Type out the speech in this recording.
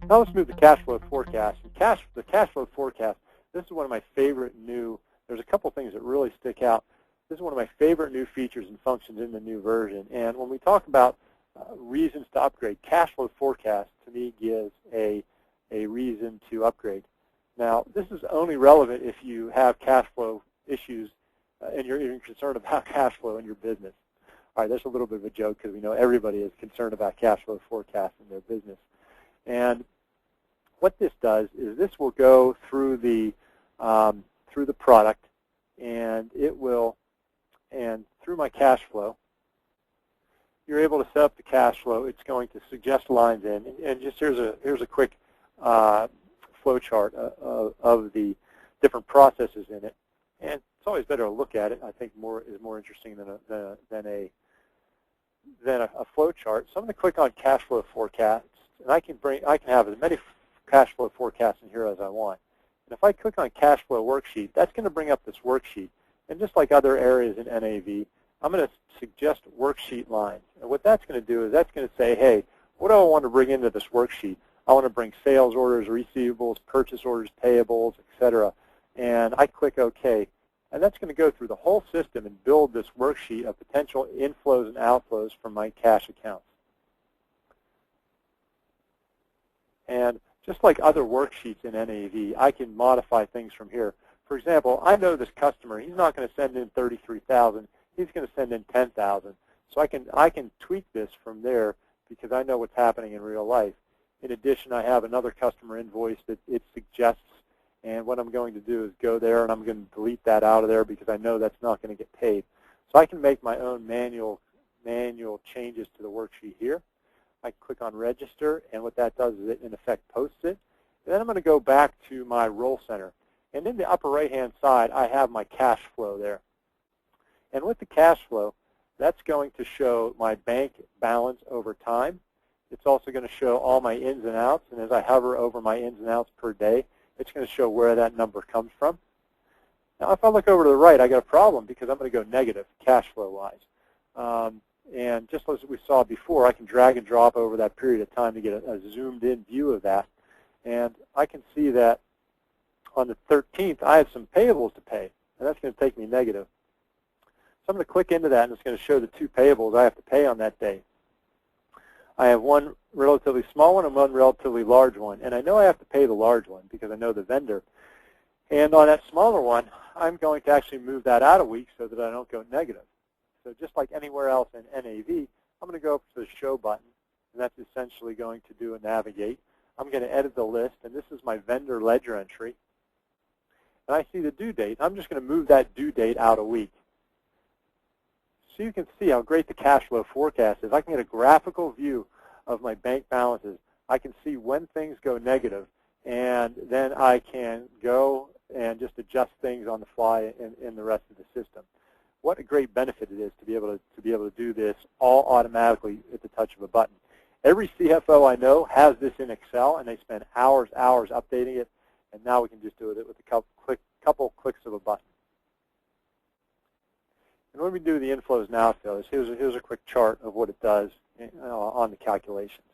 Now let's move to cash flow forecast. And the cash flow forecast, this is one of my favorite new, there's a couple things that really stick out. This is one of my favorite new features and functions in the new version. And when we talk about reasons to upgrade, cash flow forecast to me gives a reason to upgrade. Now, this is only relevant if you have cash flow issues and you're even concerned about cash flow in your business. All right, that's a little bit of a joke because we know everybody is concerned about cash flow forecast in their business. And what this does is this will go through the product, and it will, and through my cash flow, you're able to set up the cash flow. It's going to suggest lines in, and just here's a quick flow chart of the different processes in it. And it's always better to look at it. I think is more interesting than a flow chart. So I'm going to click on cash flow forecasts, and I can have as many cash flow forecasts in here as I want. And if I click on cash flow worksheet, that's going to bring up this worksheet. And just like other areas in NAV, I'm going to suggest worksheet lines. And what that's going to do is that's going to say, hey, what do I want to bring into this worksheet? I want to bring sales orders, receivables, purchase orders, payables, etc. And I click OK. And that's going to go through the whole system and build this worksheet of potential inflows and outflows from my cash accounts. And just like other worksheets in NAV, I can modify things from here. For example, I know this customer, he's not going to send in $33,000. He's going to send in $10,000. So I can tweak this from there because I know what's happening in real life. In addition, I have another customer invoice that it suggests, and what I'm going to do is go there and I'm going to delete that out of there because I know that's not going to get paid. So I can make my own manual changes to the worksheet here. I click on register, and what that does is it in effect posts it. And then I'm going to go back to my roll center. And in the upper right-hand side, I have my cash flow there. And with the cash flow, that's going to show my bank balance over time. It's also going to show all my ins and outs. And as I hover over my ins and outs per day, it's going to show where that number comes from. Now, if I look over to the right, I got a problem because I'm going to go negative cash flow-wise. And just as we saw before, I can drag and drop over that period of time to get a zoomed-in view of that. And I can see that on the 13th, I have some payables to pay, and that's going to take me negative. So I'm going to click into that, and it's going to show the two payables I have to pay on that day. I have one relatively small one and one relatively large one, and I know I have to pay the large one because I know the vendor. And on that smaller one, I'm going to actually move that out a week so that I don't go negative. So just like anywhere else in NAV, I'm going to go up to the Show button, and that's essentially going to do a navigate. I'm going to edit the list, and this is my vendor ledger entry. And I see the due date. I'm just going to move that due date out a week. So you can see how great the cash flow forecast is. I can get a graphical view of my bank balances. I can see when things go negative, and then I can go and just adjust things on the fly in the rest of the system. What a great benefit it is to be able to do this all automatically at the touch of a button. Every CFO I know has this in Excel, and they spend hours updating it, and now we can just do it with a couple clicks of a button. And when we do the inflows and outflows, here's a quick chart of what it does on the calculations.